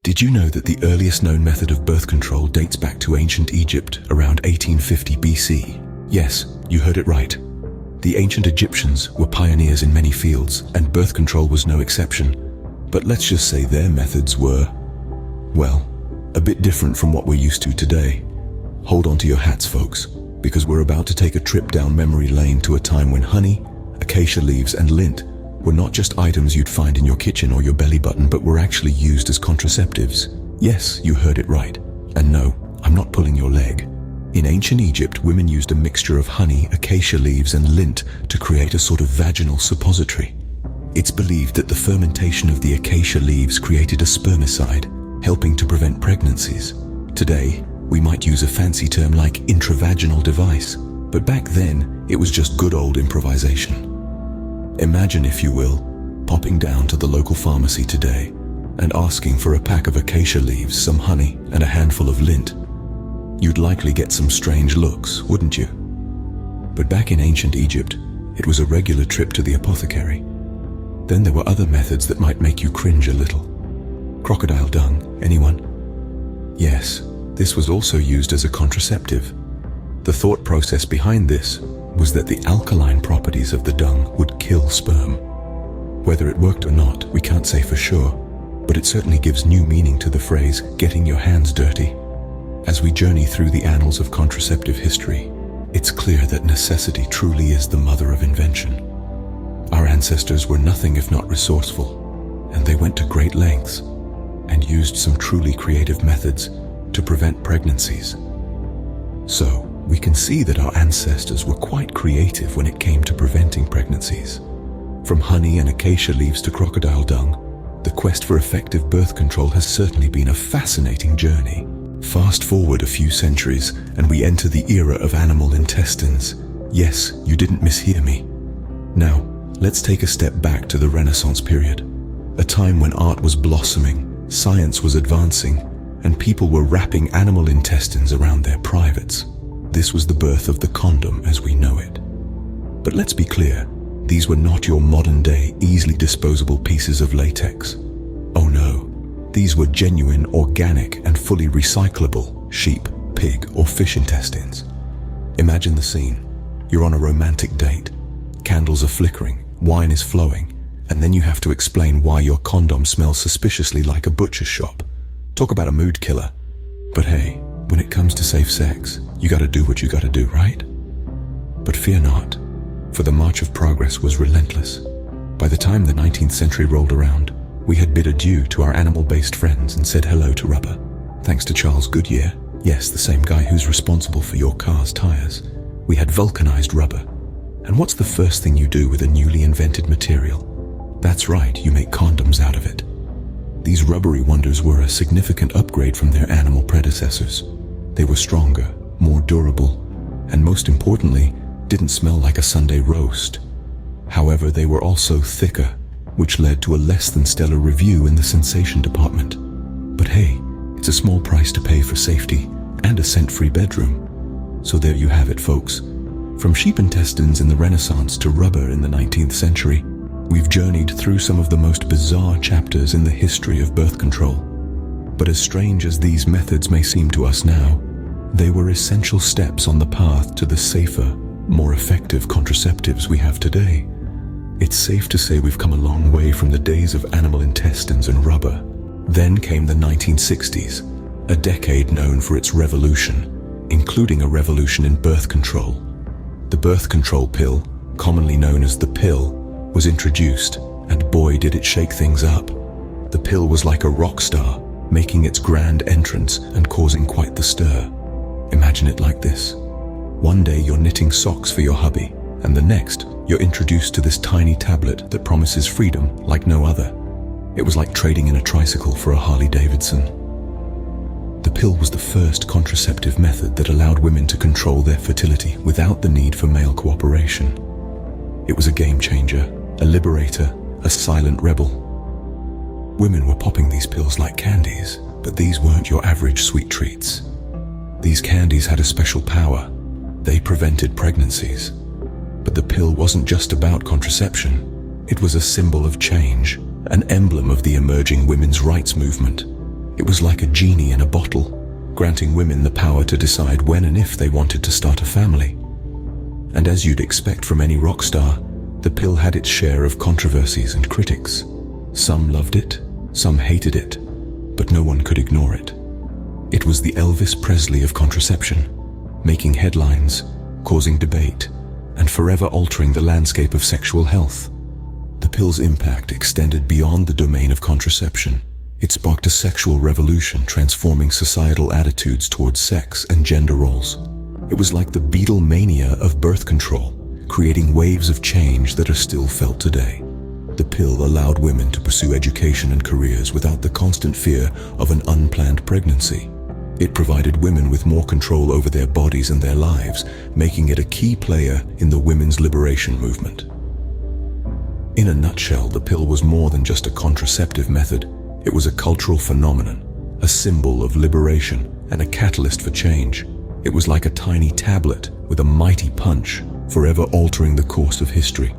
Did you know that the earliest known method of birth control dates back to ancient Egypt around 1850 BC? Yes, you heard it right. The ancient Egyptians were pioneers in many fields, and birth control was no exception. But let's just say their methods were, well, a bit different from what we're used to today. Hold on to your hats, folks, because we're about to take a trip down memory lane to a time when honey, acacia leaves, and lint were not just items you'd find in your kitchen or your belly button, but were actually used as contraceptives. Yes, you heard it right. And no, I'm not pulling your leg. In ancient Egypt, women used a mixture of honey, acacia leaves, and lint to create a sort of vaginal suppository. It's believed that the fermentation of the acacia leaves created a spermicide, helping to prevent pregnancies. Today, we might use a fancy term like intravaginal device, but back then, it was just good old improvisation. Imagine, if you will, popping down to the local pharmacy today and asking for a pack of acacia leaves, some honey, and a handful of lint. You'd likely get some strange looks, wouldn't you? But back in ancient Egypt, it was a regular trip to the apothecary. Then there were other methods that might make you cringe a little. Crocodile dung, anyone? Yes, this was also used as a contraceptive. The thought process behind this was that the alkaline properties of the dung would kill sperm. Whether it worked or not, we can't say for sure, but it certainly gives new meaning to the phrase, getting your hands dirty. As we journey through the annals of contraceptive history, it's clear that necessity truly is the mother of invention. Our ancestors were nothing if not resourceful, and they went to great lengths and used some truly creative methods to prevent pregnancies. So, we can see that our ancestors were quite creative when it came to preventing pregnancies. From honey and acacia leaves to crocodile dung, the quest for effective birth control has certainly been a fascinating journey. Fast forward a few centuries, and we enter the era of animal intestines. Yes, you didn't mishear me. Now, let's take a step back to the Renaissance period, a time when art was blossoming, science was advancing, and people were wrapping animal intestines around their privates. This was the birth of the condom as we know it. But let's be clear, these were not your modern-day, easily disposable pieces of latex. Oh no, these were genuine, organic, and fully recyclable sheep, pig, or fish intestines. Imagine the scene. You're on a romantic date. Candles are flickering, wine is flowing, and then you have to explain why your condom smells suspiciously like a butcher's shop. Talk about a mood killer. But hey, when it comes to safe sex, you gotta do what you gotta do, right? But fear not, for the march of progress was relentless. By the time the 19th century rolled around, we had bid adieu to our animal-based friends and said hello to rubber. Thanks to Charles Goodyear, yes, the same guy who's responsible for your car's tires, we had vulcanized rubber. And what's the first thing you do with a newly invented material? That's right, you make condoms out of it. These rubbery wonders were a significant upgrade from their animal predecessors. They were stronger, more durable, and most importantly, didn't smell like a Sunday roast. However, they were also thicker, which led to a less than stellar review in the sensation department. But hey, it's a small price to pay for safety and a scent-free bedroom. So there you have it, folks. From sheep intestines in the Renaissance to rubber in the 19th century, we've journeyed through some of the most bizarre chapters in the history of birth control. But as strange as these methods may seem to us now, they were essential steps on the path to the safer, more effective contraceptives we have today. It's safe to say we've come a long way from the days of animal intestines and rubber. Then came the 1960s, a decade known for its revolution, including a revolution in birth control. The birth control pill, commonly known as the pill, was introduced, and boy did it shake things up. The pill was like a rock star, making its grand entrance and causing quite the stir. Imagine it like this. One day you're knitting socks for your hubby, and the next you're introduced to this tiny tablet that promises freedom like no other. It was like trading in a tricycle for a Harley Davidson. The pill was the first contraceptive method that allowed women to control their fertility without the need for male cooperation. It was a game changer, a liberator, a silent rebel. Women were popping these pills like candies, but these weren't your average sweet treats. These candies had a special power. They prevented pregnancies. But the pill wasn't just about contraception. It was a symbol of change, an emblem of the emerging women's rights movement. It was like a genie in a bottle, granting women the power to decide when and if they wanted to start a family. And as you'd expect from any rock star, the pill had its share of controversies and critics. Some loved it, some hated it, but no one could ignore it. It was the Elvis Presley of contraception, making headlines, causing debate, and forever altering the landscape of sexual health. The pill's impact extended beyond the domain of contraception. It sparked a sexual revolution, transforming societal attitudes towards sex and gender roles. It was like the Beatlemania of birth control, creating waves of change that are still felt today. The pill allowed women to pursue education and careers without the constant fear of an unplanned pregnancy. It provided women with more control over their bodies and their lives, making it a key player in the women's liberation movement. In a nutshell, the pill was more than just a contraceptive method. It was a cultural phenomenon, a symbol of liberation, and a catalyst for change. It was like a tiny tablet with a mighty punch, forever altering the course of history.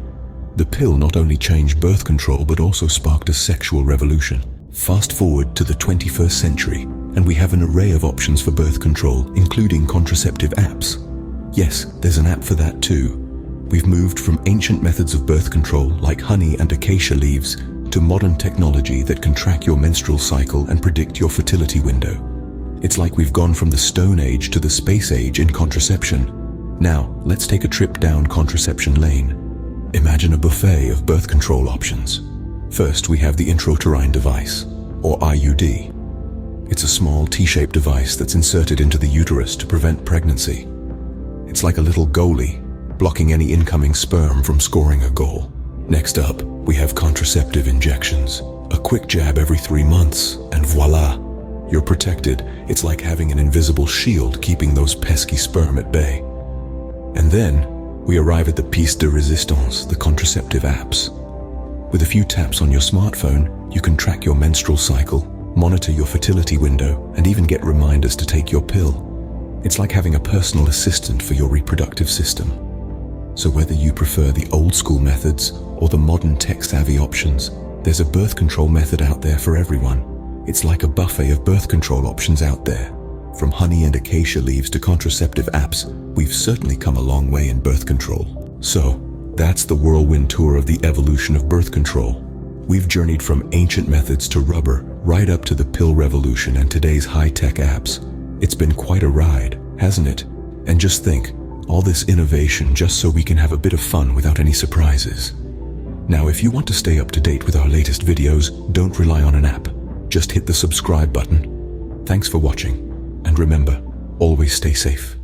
The pill not only changed birth control but also sparked a sexual revolution. Fast forward to the 21st century, and we have an array of options for birth control, including contraceptive apps. Yes, there's an app for that too. We've moved from ancient methods of birth control like honey and acacia leaves to modern technology that can track your menstrual cycle and predict your fertility window. It's like we've gone from the Stone Age to the Space Age in contraception. Now, let's take a trip down contraception lane. Imagine a buffet of birth control options. First, we have the intrauterine device, or IUD. It's a small T-shaped device that's inserted into the uterus to prevent pregnancy. It's like a little goalie, blocking any incoming sperm from scoring a goal. Next up, we have contraceptive injections. A quick jab every 3 months, and voila! You're protected. It's like having an invisible shield keeping those pesky sperm at bay. And then, we arrive at the pièce de résistance, the contraceptive apps. With a few taps on your smartphone, you can track your menstrual cycle, monitor your fertility window, and even get reminders to take your pill. It's like having a personal assistant for your reproductive system. So whether you prefer the old-school methods or the modern tech-savvy options, there's a birth control method out there for everyone. It's like a buffet of birth control options out there. From honey and acacia leaves to contraceptive apps, we've certainly come a long way in birth control. So, that's the whirlwind tour of the evolution of birth control. We've journeyed from ancient methods to rubber, right up to the pill revolution and today's high-tech apps. It's been quite a ride, hasn't it? And just think, all this innovation just so we can have a bit of fun without any surprises. Now, if you want to stay up to date with our latest videos, don't rely on an app. Just hit the subscribe button. Thanks for watching, and remember, always stay safe.